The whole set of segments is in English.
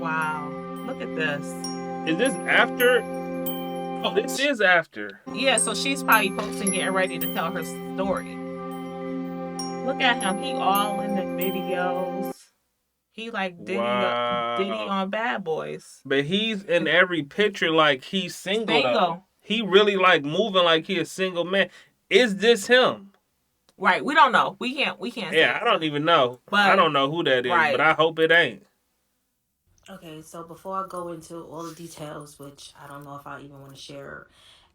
Wow. Look at this. Is this after? Oh, this is after. Yeah, so she's probably posting, getting ready to tell her story. Look at him. He all in the videos. He like Diddy Wow. on Bad Boys. But he's in every picture like he's single though. Single. He really like moving like he a single man. Is this him? Right. We don't know. We can't say. Yeah, I don't even know. But I don't know who that is, right. but I hope it ain't. Okay, so before I go into all the details, which I don't know if I even want to share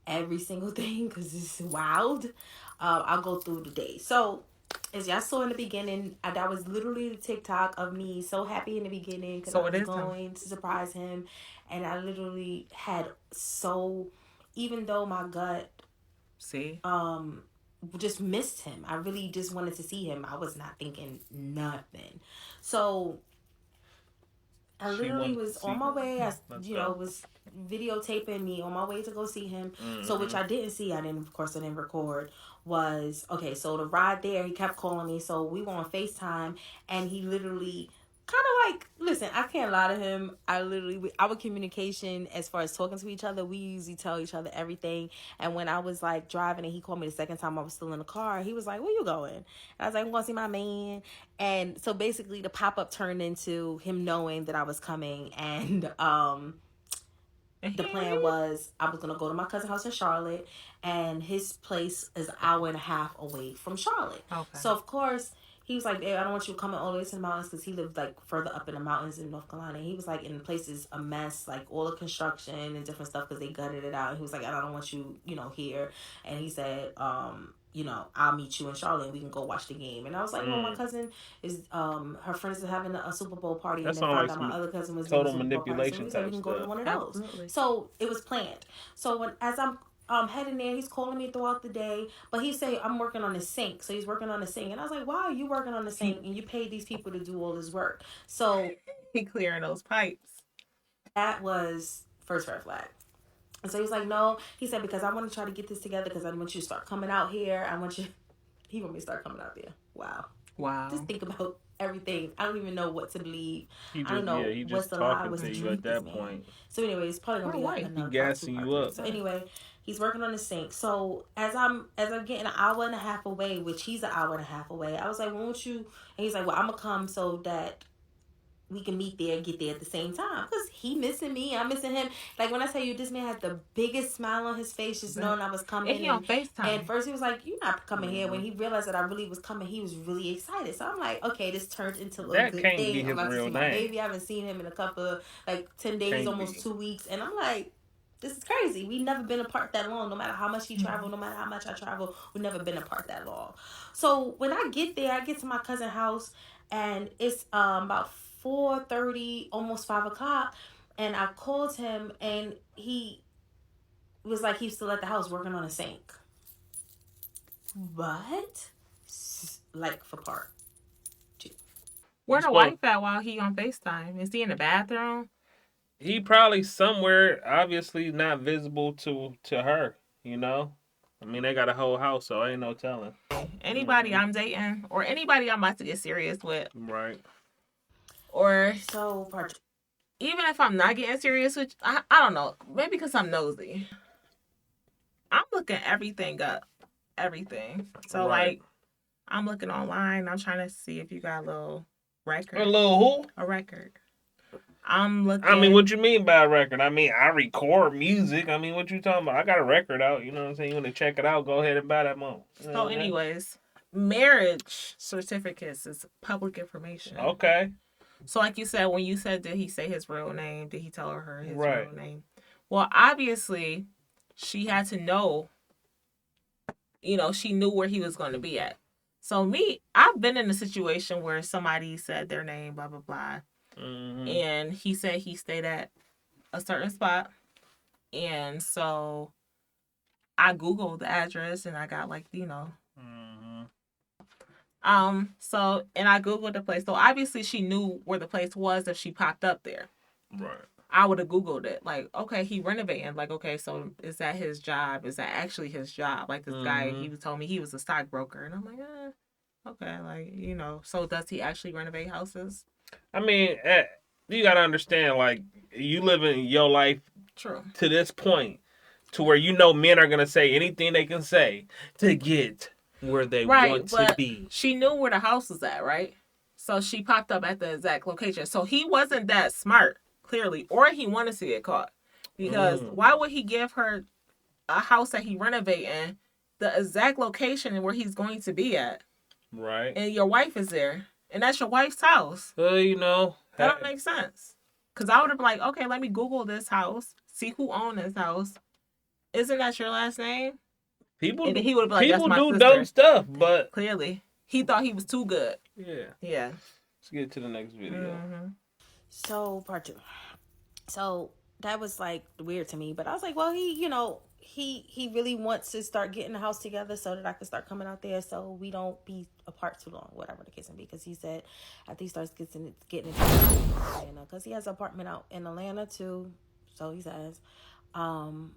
every single thing because it's wild, I'll go through the day. So, as y'all saw in the beginning, that was literally the TikTok of me so happy in the beginning because So I it was is him. going to surprise him. And I literally had even though my gut, See, just missed him. I really just wanted to see him. I was not thinking nothing. So I literally was on my way. I, was videotaping me on my way to go see him. Mm-hmm. So, which I didn't see. I didn't record. Was okay. So the ride there, he kept calling me. So we were on FaceTime, and he literally kind of like, listen, I can't lie to him. Our communication as far as talking to each other, we usually tell each other everything. And when I was like driving and he called me the second time I was still in the car, he was like, "Where you going?" And I was like, "I'm going to see my man." And so basically the pop-up turned into him knowing that I was coming. And the plan was I was going to go to my cousin's house in Charlotte, and his place is an hour and a half away from Charlotte. Okay. So of course he was like, "Babe, I don't want you coming all the way to the mountains," because he lived like further up in the mountains in North Carolina. And he was like, in the place is a mess, like all the construction and different stuff because they gutted it out. And he was like, "I don't want you, here." And he said, "I'll meet you in Charlotte and we can go watch the game." And I was like, "Well, my cousin is, her friends are having a Super Bowl party." That's and then found like out my other cousin was total doing a Super Bowl party. So manipulation he said we can go to one of those. Absolutely. So it was planned. So as I'm heading there, he's calling me throughout the day, but he say I'm working on the sink. So he's working on the sink, and I was like, "Why are you working on the sink and you paid these people to do all this work?" So he clearing those pipes. That was first red flag. And so he was like, "No," he said, "because I want to try to get this together because I want you to start coming out here. I want you." He want me to start coming out there. Wow. Just think about everything. I don't even know what to believe. I don't know what's the lie, what's the truth at that point. So anyway, it's probably gonna be another gassing you up. So anyway, he's working on the sink. So as I'm getting an hour and a half away, which he's an hour and a half away, I was like, "Won't you?" And he's like, "Well, I'm gonna come so that we can meet there and get there at the same time." Because he missing me, I'm missing him. Like when I tell you, this man had the biggest smile on his face, just knowing I was coming. And he on FaceTime. And first he was like, "You're not coming here." When he realized that I really was coming, he was really excited. So I'm like, okay, this turned into a good thing. I'm about to see my baby. I haven't seen him in a couple of 10 days, almost 2 weeks. And I'm like, this is crazy. We've never been apart that long. No matter how much he traveled, no matter how much I travel, we've never been apart that long. So when I get there, I get to my cousin's house, and it's about 4:30, almost 5 o'clock, and I called him, and he was like, he's still at the house working on a sink. But like for part 2. Where the wife at while he on FaceTime? Is he in the bathroom? He probably somewhere, obviously not visible to her. I mean, they got a whole house, so ain't no telling. Anybody I'm dating or anybody I'm about to get serious with, right? Or so part 2. Even if I'm not getting serious with, I don't know, maybe because I'm nosy. I'm looking everything up, everything. So like, I'm looking online. I'm trying to see if you got a little record. A little who? A record. I'm looking. I mean, what you mean by a record? I mean, I record music. I mean, what you talking about? I got a record out. You know what I'm saying? You want to check it out? Go ahead and buy that moment. So, anyways, marriage certificates is public information. Okay. So, like you said, when you said, did he say his real name? Did he tell her his real name? Well, obviously, she had to know. She knew where he was going to be at. So I've been in a situation where somebody said their name, blah, blah, blah. Mm-hmm. And he said he stayed at a certain spot. And so I Googled the address and I got Mm-hmm. And I Googled the place. So obviously she knew where the place was if she popped up there. Right. I would have Googled it. Like, okay, he renovating. Like, okay, so is that his job? Is that actually his job? Like this guy, he told me he was a stockbroker. And I'm like, okay, so does he actually renovate houses? I mean, you gotta understand, like, you living your life True. to this point, to where you know men are gonna say anything they can say to get where they want to be. She knew where the house was at, right? So she popped up at the exact location. So he wasn't that smart, clearly, or he wanted to get caught. Because why would he give her a house that he renovating, the exact location where he's going to be at? Right. And your wife is there. And that's your wife's house. You know. That don't make sense. Because I would have been like, okay, let me Google this house, see who owned this house. Isn't that your last name? People, and he would have been like, people that's my do sister. dumb stuff, but clearly he thought he was too good. Yeah. Yeah. Let's get to the next video. Mm-hmm. So part 2. So that was like weird to me, but I was like, well, he really wants to start getting the house together so that I can start coming out there so we don't be apart too long, whatever the case may be. Because he said after he starts getting into Atlanta, because he has an apartment out in Atlanta too, so he says, and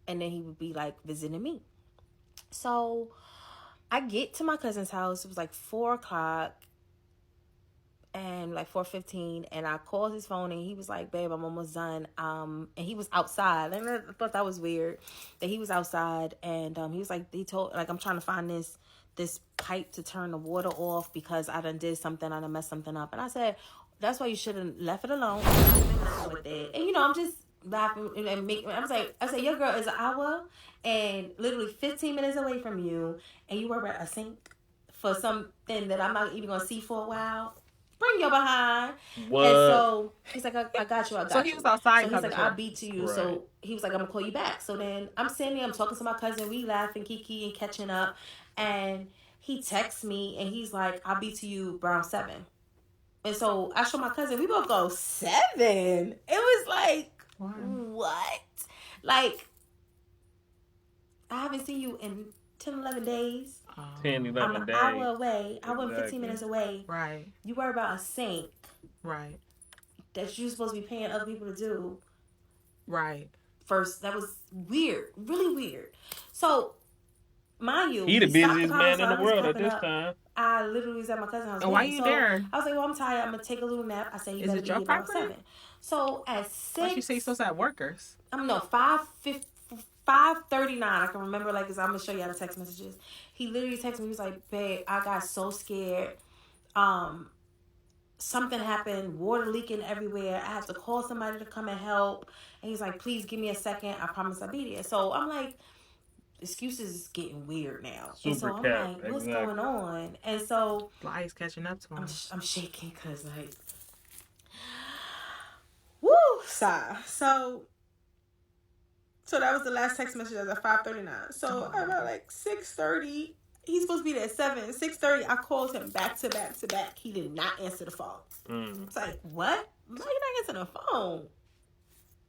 then he would be like visiting me. So I get to my cousin's house. It was like 4:00 and like 4:15, and I called his phone and he was like, babe, I'm almost done. And he was outside, and I thought that was weird that he was outside. And he was like, I'm trying to find this pipe to turn the water off because I done did something, I done messed something up. And I said, that's why you should have left it alone with it. And I'm just laughing and making. I said, your girl is an hour and literally 15 minutes away from you, and you work at a sink for something that I'm not even gonna see for a while. Bring your behind. What? And so he's like, I got you. So he was outside. So he's like, I'll beat to you. Right. So he was like, I'm gonna call you back. So then I'm sitting there, I'm talking to my cousin, we laughing, kiki, and catching up. And he texts me and he's like, I'll be to you around 7. And so I show my cousin, we both go 7. It was like, what? Like, I haven't seen you in 10, 11 days. 10, 11 I'm an days. hour away. I went 15 minutes away. Right. You worry about a sink. Right. That you're supposed to be paying other people to do. Right. First, that was weird. Really weird. So, mind you, he the busiest man in the world at this time. I literally was at my cousin's house. And why you there? I was like, well, I'm tired. I'm going to take a little nap. I said, you better be here about 7. So, at 6. Why'd you say you're supposed to have workers? 5:39. I can remember, like, because I'm going to show you all the text messages. He literally texted me. He was like, babe, I got so scared. Something happened. Water leaking everywhere. I have to call somebody to come and help. And he's like, please give me a second. I promise I'll be there. So I'm like, excuses is getting weird now. And so I'm like, what's going on? And so Fly's catching up to him. I'm shaking because, like, woo, sigh. So that was the last text message at 5:39. So about like 6:30, he's supposed to be there at 7. 6:30, I called him back to back to back. He did not answer the phone. It's like, what? Why you not answering the phone?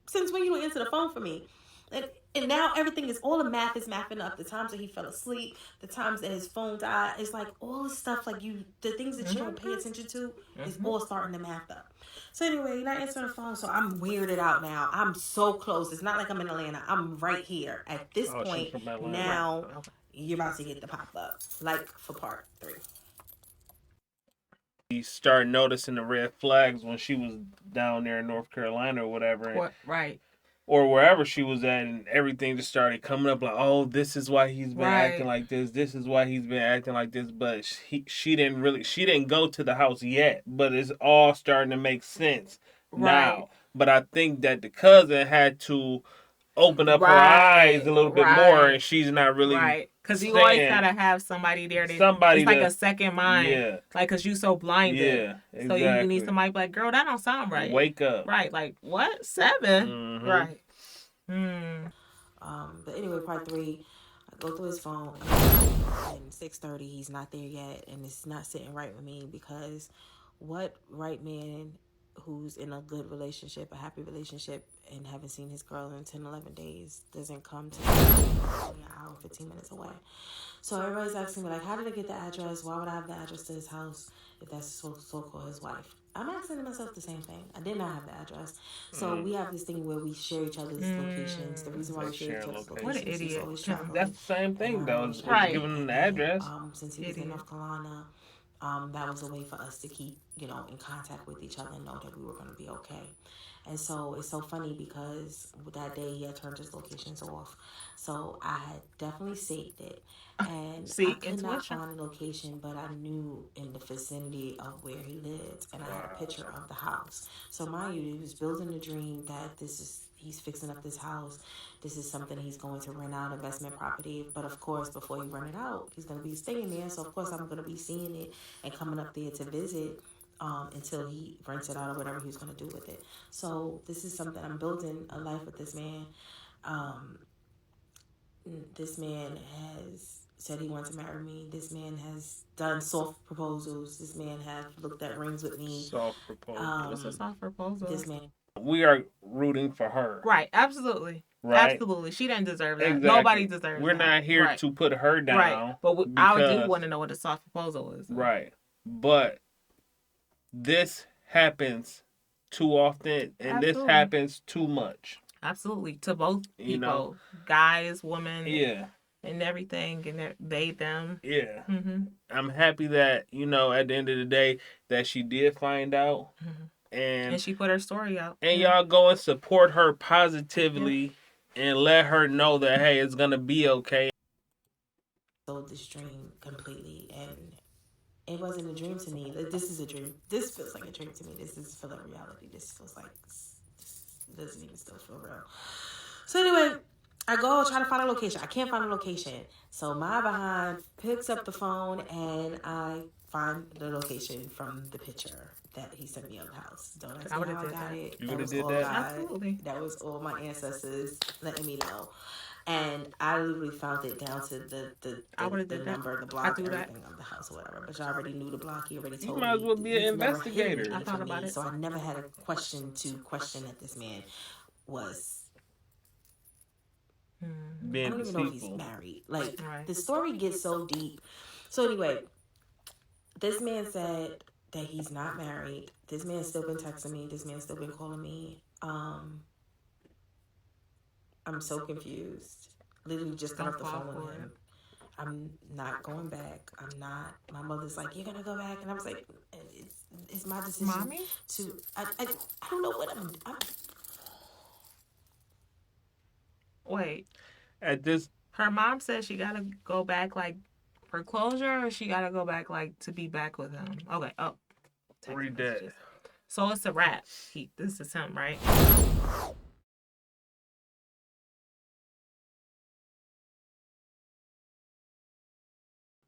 Since when you don't answer the phone for me? And now everything is, all the math is mapping up. The times that he fell asleep, the times that his phone died. It's like all the stuff, like the things that you don't pay attention to is all starting to map up. So anyway, you're not answering the phone, so I'm weirded out now. I'm so close. It's not like I'm in Atlanta. I'm right here. At this point, now you're about to get the pop-up, like for part 3. He started noticing the red flags when she was down there in North Carolina or whatever. Right. Or wherever she was at, and everything just started coming up like, oh, this is why he's been acting like this. This is why he's been acting like this. But she didn't go to the house yet. But it's all starting to make sense now. But I think that the cousin had to open up her eyes a little bit more, and she's not really because you always gotta have somebody there. It's like a second mind. Yeah. Like, because you so blinded. Yeah, exactly. So you need somebody like, girl, that don't sound right. Wake up. Right. Like, what? 7? Mm-hmm. Right. But anyway, part 3, I go through his phone, and 6:30, he's not there yet, and it's not sitting right with me, because what right man who's in a good relationship, a happy relationship, and haven't seen his girl in 10, 11 days doesn't come to only an hour, 15 minutes away. So everybody's asking me, like, how did I get the address? Why would I have the address to his house if that's so-called his wife? I'm asking myself the same thing. I did not have the address. So we have this thing where we share each other's locations. The reason why we share each other's locations, what an idiot. That's the same thing, though. Giving them the address. Since he was in North Carolina, That was a way for us to keep, in contact with each other and know that we were going to be okay. And so it's so funny because that day he had turned his locations off. So I had definitely saved it. And I See, could not intuition. find a location, but I knew in the vicinity of where he lived. And I had a picture of the house. So mind you, he was building a dream that he's fixing up this house. This is something he's going to rent out, investment property. But of course, before he rent it out, he's going to be staying there. So of course, I'm going to be seeing it and coming up there to visit until he rents it out or whatever he's going to do with it. So this is something I'm building a life with this man. Um, this man has said he wants to marry me. This man has done soft proposals. This man have looked at rings with me. Soft proposal. What's a soft proposal? This man. We are rooting for her. Right, absolutely. Right? Absolutely. She didn't deserve that. Exactly. Nobody deserves We're that. We're not here to put her down. Right. But I do want to know what a soft proposal is. Right. But this happens too often and this happens too much. Absolutely. To both people. Guys, women. Yeah. And everything, and they, them. Yeah. I'm happy that, at the end of the day, that she did find out. And she put her story out. And y'all go and support her positively and let her know that, hey, it's going to be okay. Sold this dream completely, and it wasn't a dream to me. This is a dream. This feels like a dream to me. This is feel like reality. This feels like this doesn't even still feel real. So anyway, I go try to find a location. I can't find a location. So my behind picks up the phone and I find the location from the picture that he sent me of the house. Don't ask me how I got it. You would have did that? Absolutely. That was all my ancestors letting me know. And I literally found it down to the number, the block, everything of the house or whatever. But I already knew the block. He already told me. You might as well be an investigator. I thought about it. So I never had a question that this man was. I don't even know if he's married. Like, the story gets so deep. So anyway, this man said that he's not married. This man's still been texting me. This man's still been calling me. I'm so confused. Literally just got off the phone with him. I'm not going back. I'm not. My mother's like, you're going to go back? And I was like, it's my decision. Mommy? I don't know what I'm Wait. At this. Her mom said she got to go back, like, for closure, or she got to go back, like, to be back with him? Okay. Oh. Read that. So it's a wrap. This is him, right?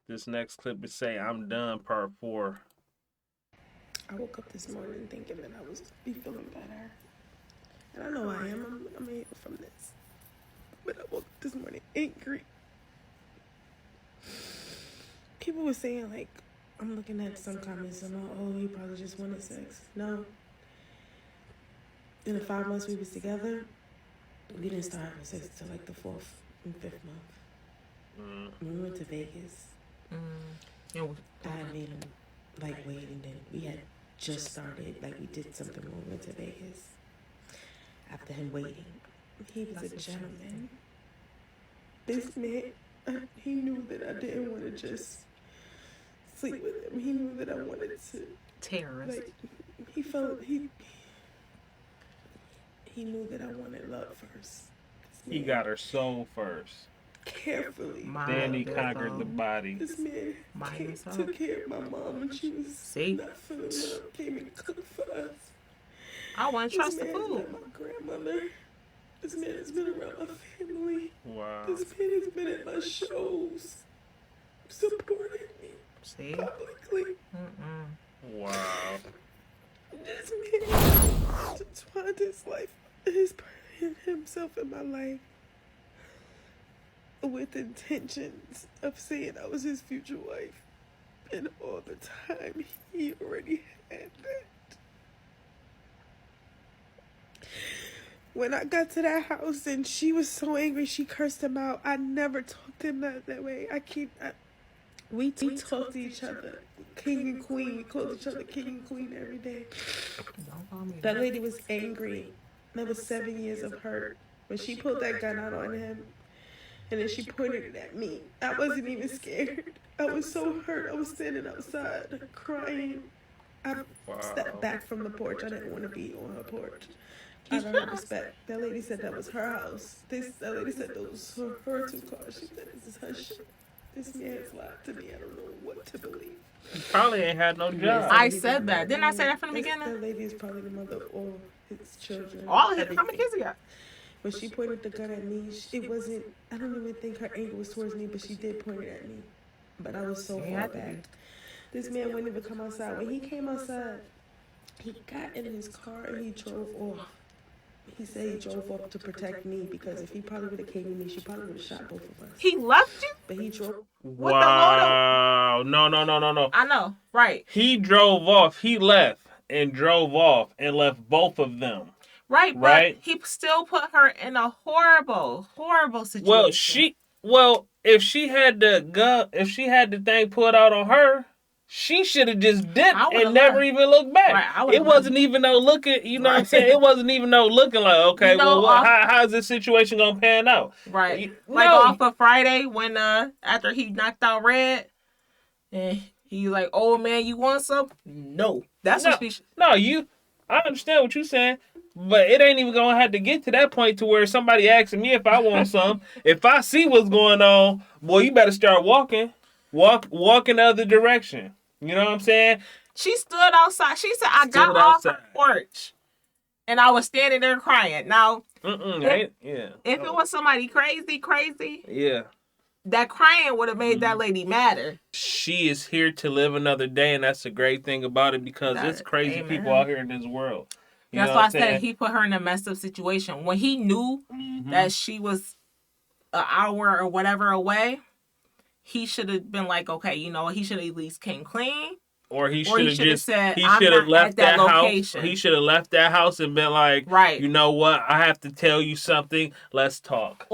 This next clip is say, I'm done, part 4. I woke up this morning thinking that I was be feeling better. And I know I am. I'm healed from this. But I woke up this morning angry. People were saying, like, I'm looking at some comments and oh, you probably just wanted sex. No. In the 5 months we was together, we didn't start having sex until like the 4th and 5th month. When we went to Vegas, I had made him like wait, and then we had just started, like we did something when we went to Vegas. After him waiting, he was a gentleman. This man, he knew that I didn't want to just sleep with him. He knew that I wanted to terrorist. Like, he knew that I wanted love first. He got her soul first. Carefully. Then he conquered the body. This man took care of my mom when she was not feeling well. Came and cooked for us. I want to trust the food. Like my grandmother. This man has been around my family. Wow. This man has been at my shows, supporting me publicly. Wow. This man intertwined his life, himself in my life, with intentions of saying I was his future wife. And all the time, he already had that. When I got to that house and she was so angry, she cursed him out. I never talked to him that way. We talk to each other, king and queen. We call each other king and queen every day. That lady was angry. That was 7 years of hurt. When she pulled that gun out on him, and then she pointed it at me, I wasn't even scared. I was so hurt. I was standing outside crying. I stepped back from the porch. I didn't want to be on her porch. Out of her respect. That lady said that was her house. That lady said those were her two cars. She said this is her shit. This man's lied to me. I don't know what to believe. He probably ain't had no job. I said that. Didn't I say that from the beginning? That lady is probably the mother of all his children. All of it. How many kids he got? When she pointed the gun at me, it wasn't, I don't even think her anger was towards me, but she did point it at me. But I was so far back. This man wouldn't even come outside. When he came outside, he got in his car and he drove off. He said he drove up to protect me because if he probably would have came to me, she probably would have shot both of us. He left you? But he drove. Wow. No. I know. Right. He drove off. He left and drove off and left both of them. Right, but he still put her in a horrible situation. If she had the thing put out on her, she should have just dipped and never even looked back. Right, it wasn't even no looking, you know what I'm saying? It wasn't even no looking like, okay, how's this situation gonna pan out? Right. Off of Friday when after he knocked out Red and he's like, oh man, you want some? No. That's what she I understand what you're saying. But it ain't even gonna have to get to that point to where somebody asking me if I want some. If I see what's going on, boy, you better start walking. Walk in the other direction. You know what I'm saying? She stood outside. She said, I got off the porch. And I was standing there crying. Now, if it was somebody crazy, yeah, that crying would have made that lady madder. She is here to live another day, and that's the great thing about it because there's crazy people out here in this world. That's why I said he put her in a messed up situation. When he knew that she was an hour or whatever away, he should have been like, okay, you know what? He should have at least came clean. Or he should have said, he should have left that house. He should have left that house and been like, right, you know what? I have to tell you something. Let's talk.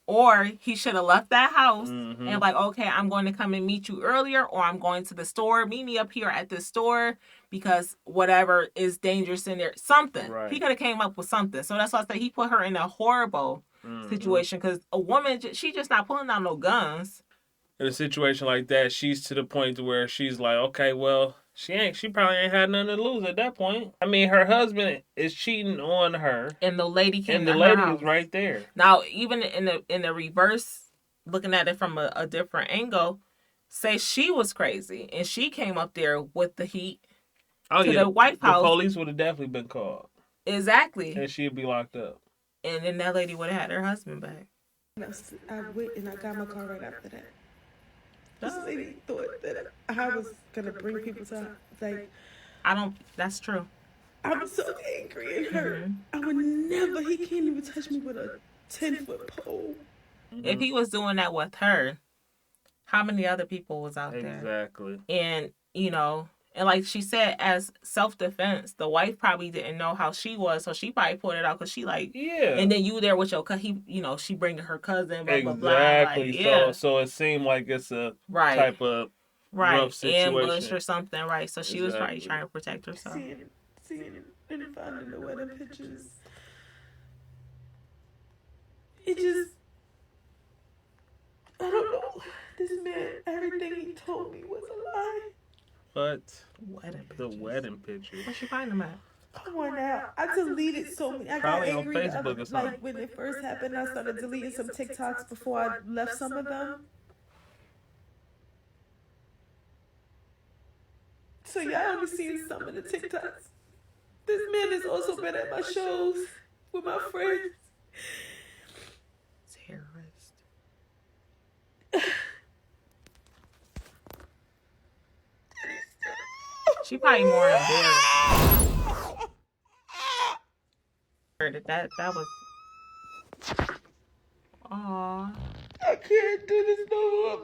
Or he should have left that house and like, okay, I'm going to come and meet you earlier, or I'm going to the store. Meet me up here at the store because whatever is dangerous in there. Something. Right. He could have came up with something. So that's why I said he put her in a horrible situation because a woman, she just not pulling out no guns. In a situation like that, she's to the point to where she's like, okay, well, she probably ain't had nothing to lose at that point. I mean, her husband is cheating on her. And the lady came to her lady house. is right there. Now, even in the reverse, looking at it from a different angle, say she was crazy and she came up there with the heat to the White House. The police would have definitely been called. Exactly. And she'd be locked up. And then that lady would have had her husband back. I went and I got my car right after that. This lady thought that I was gonna bring people to like. That's true. I'm so angry and hurt. I would never. He can't even touch me with a 10-foot pole. If he was doing that with her, how many other people was out there? Exactly. And and like she said, as self-defense, the wife probably didn't know how she was, so she probably pulled it out because she like, yeah. And then you there with your she bringing her cousin, blah, blah, blah. Exactly. Like, yeah. So it seemed like it's a type of rough situation. Ambush or something, right? So she was probably trying to protect herself. Seeing and finding the wedding pictures, it just, I don't know. This man, everything he told me was a lie. But the wedding pictures. Where'd she find them at? Come on now. I deleted so many. I got angry. On Facebook or something. Like when it first happened, I started deleting some TikToks before I left some of them. So y'all only seen some of the TikToks. This man has also been at my shows with my friends. Terrorist. She probably more embarrassed. That was. Aww. I can't do this no more.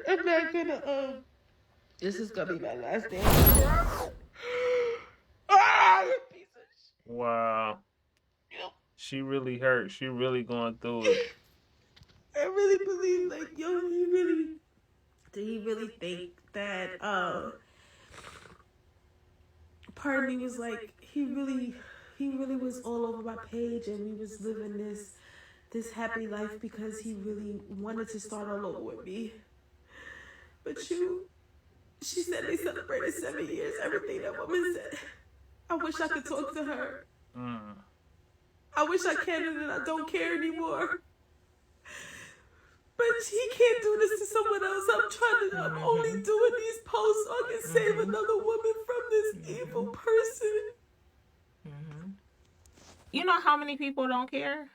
I'm not gonna. This is gonna be my last day. Wow. She really hurt. She really going through it. I really believe, like, did he really think that, part of me was like, he really was all over my page and we was living this happy life because he really wanted to start all over with me. But she said they celebrated 7 years. Everything that woman said. I wish I could talk to her. I wish I can, and I don't care anymore. But he can't do this to someone else. I'm only doing these posts so I can save another woman from this evil person. You know how many people don't care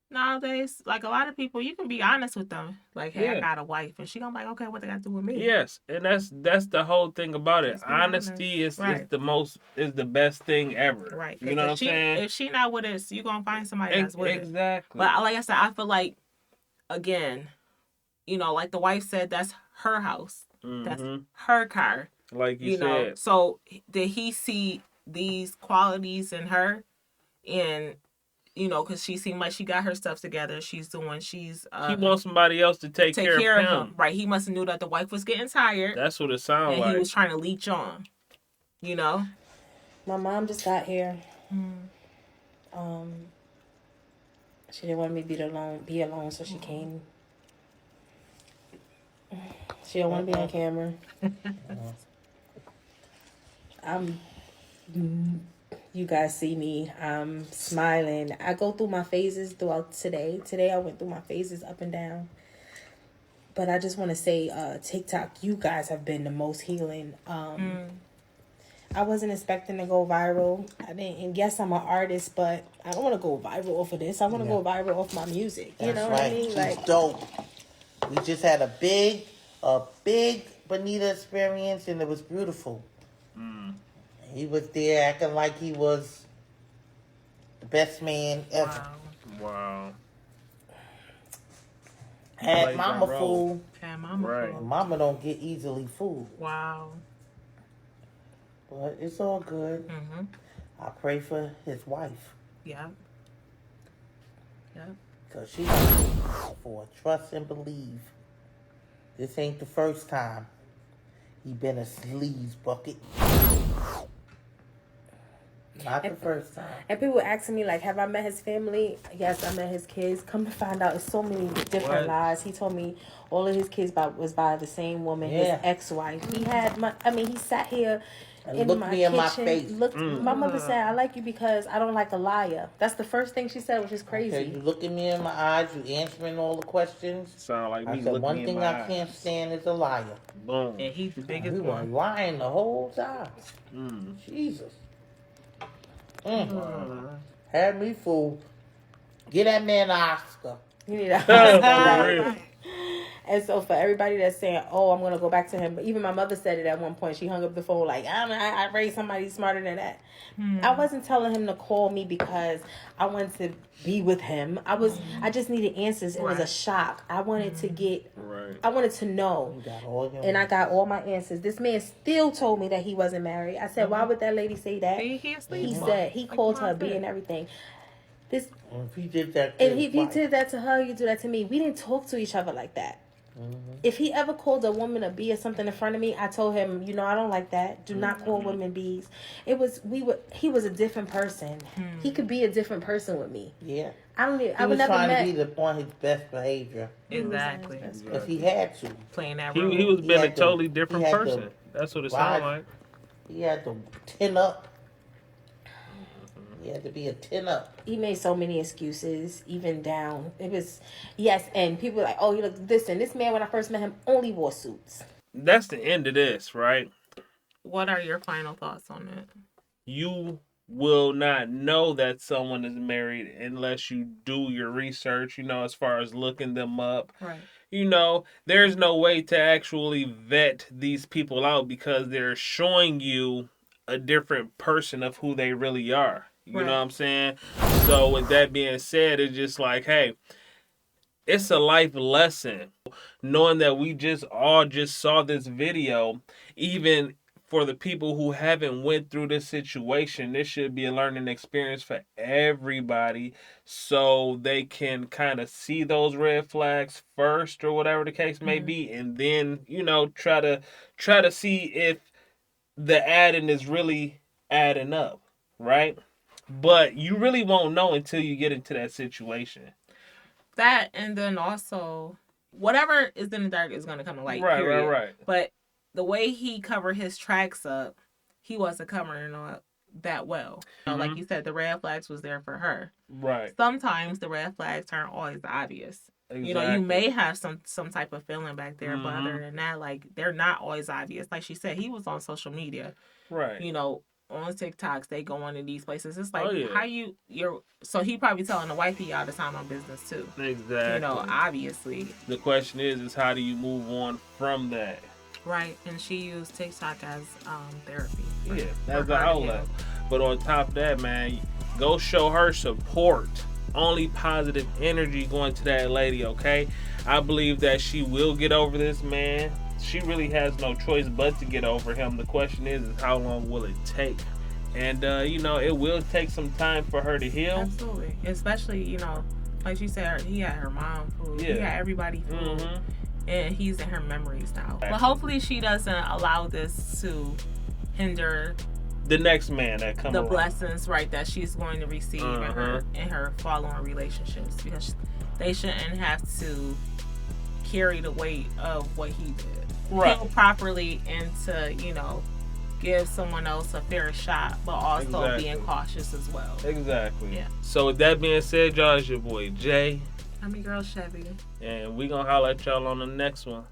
nowadays? Like, a lot of people, you can be honest with them. Like, hey, I got a wife. And she gonna be like, okay, what they got to do with me? Yes, and that's the whole thing about it. Honesty is the best thing ever. Right. You know what I'm saying? If she not with us, you gonna find somebody that's with us. Exactly. But like I said, I feel like, again, you know, like the wife said, that's her house. That's her car. Like you said. So did he see these qualities in her? And, you know, because she seemed like she got her stuff together. He wants somebody else to take care of him. Right. He must have knew that the wife was getting tired. That's what it sounds like. And he was trying to leech on. You know? My mom just got here. She didn't want me to be alone, so she came. She don't want to be on camera. You guys see me. I'm smiling. I go through my phases throughout today. Today I went through my phases up and down. But I just want to say, TikTok, you guys have been the most healing. I wasn't expecting to go viral. I didn't. And yes, I'm an artist, but I don't want to go viral off of this. I want to go viral off my music. You know what I mean? She's like dope. We just had a big Bonita experience, and it was beautiful. He was there acting like he was the best man ever. Wow. Had mama fooled. Right. Mama don't get easily fooled. Wow. But it's all good. I pray for his wife. Yeah. Because she's for trust and believe. This ain't the first time he been a sleaze bucket. Not the first time. And people asking me, like, have I met his family? Yes, I met his kids. Come to find out, it's so many different lies. He told me all of his kids was by the same woman, his ex-wife. He had he sat here in my kitchen. In my face. My mother said, I like you because I don't like a liar. That's the first thing she said, which is crazy. Okay, you looking me in my eyes, you answering all the questions. Sound like me I said, looking one in thing my I eyes. can't stand is a liar. Boom. And he's the biggest We were lying the whole time. Jesus. Had me fooled. Get that man an Oscar. You need a And so for everybody that's saying, oh, I'm going to go back to him. But even my mother said it at one point. She hung up the phone like, I raised somebody smarter than that. I wasn't telling him to call me because I wanted to be with him. I just needed answers. It was a shock. I wanted to get, I wanted to know. And I got all my answers. This man still told me that he wasn't married. I said, why would that lady say that? He said, he called her B and everything. If he did that to her, you do that to me. We didn't talk to each other like that. If he ever called a woman a bee or something in front of me, I told him, I don't like that. Do not call women bees. He was a different person. He could be a different person with me. Yeah. I would He never was trying met. to be on his best behavior. Exactly. If he had to. Playing that role. He was being a totally different person. That's what it sounded like. He had to tin up. He had to be a 10 up. He made so many excuses, even down. It was, and people were like, oh, he looked this. And this man, when I first met him, only wore suits. That's the end of this, right? What are your final thoughts on it? You will not know that someone is married unless you do your research, as far as looking them up. Right. There's no way to actually vet these people out because they're showing you a different person of who they really are. You know what I'm saying? So with that being said, it's just like, hey, it's a life lesson. Knowing that we just saw this video, even for the people who haven't went through this situation, this should be a learning experience for everybody so they can kind of see those red flags first or whatever the case may be, and then, try to see if the adding is really adding up, right? But you really won't know until you get into that situation. That, and then also, whatever is in the dark is gonna come to light. Right. But the way he covered his tracks up, he wasn't covering up that well. You know, like you said, the red flags was there for her. Right. Sometimes the red flags aren't always obvious. Exactly. You know, you may have some type of feeling back there, but other than that, like, they're not always obvious. Like she said, he was on social media. Right. You know, on TikToks, they go into these places. It's like, how you're... So he probably telling the wifey all the time on business, too. Exactly. You know, obviously. The question is how do you move on from that? Right, and she used TikTok as therapy. Yeah, that's the outlet. But on top of that, man, go show her support. Only positive energy going to that lady, okay? I believe that she will get over this man. She really has no choice but to get over him. The question is how long will it take? And, you know, it will take some time for her to heal. Absolutely. Especially, you know, like she said, he had her mom food. Yeah. He had everybody food. Mm-hmm. And he's in her memories now. But hopefully she doesn't allow this to hinder the next man that comes the blessings, right, that she's going to receive in her following relationships, because they shouldn't have to carry the weight of what he did. Right. Heal properly and to, you know, give someone else a fair shot, but also being cautious as well. Exactly. Yeah. So with that being said, y'all, it's your boy Jay. I'm your girl Chevy. And we gonna holler at y'all on the next one.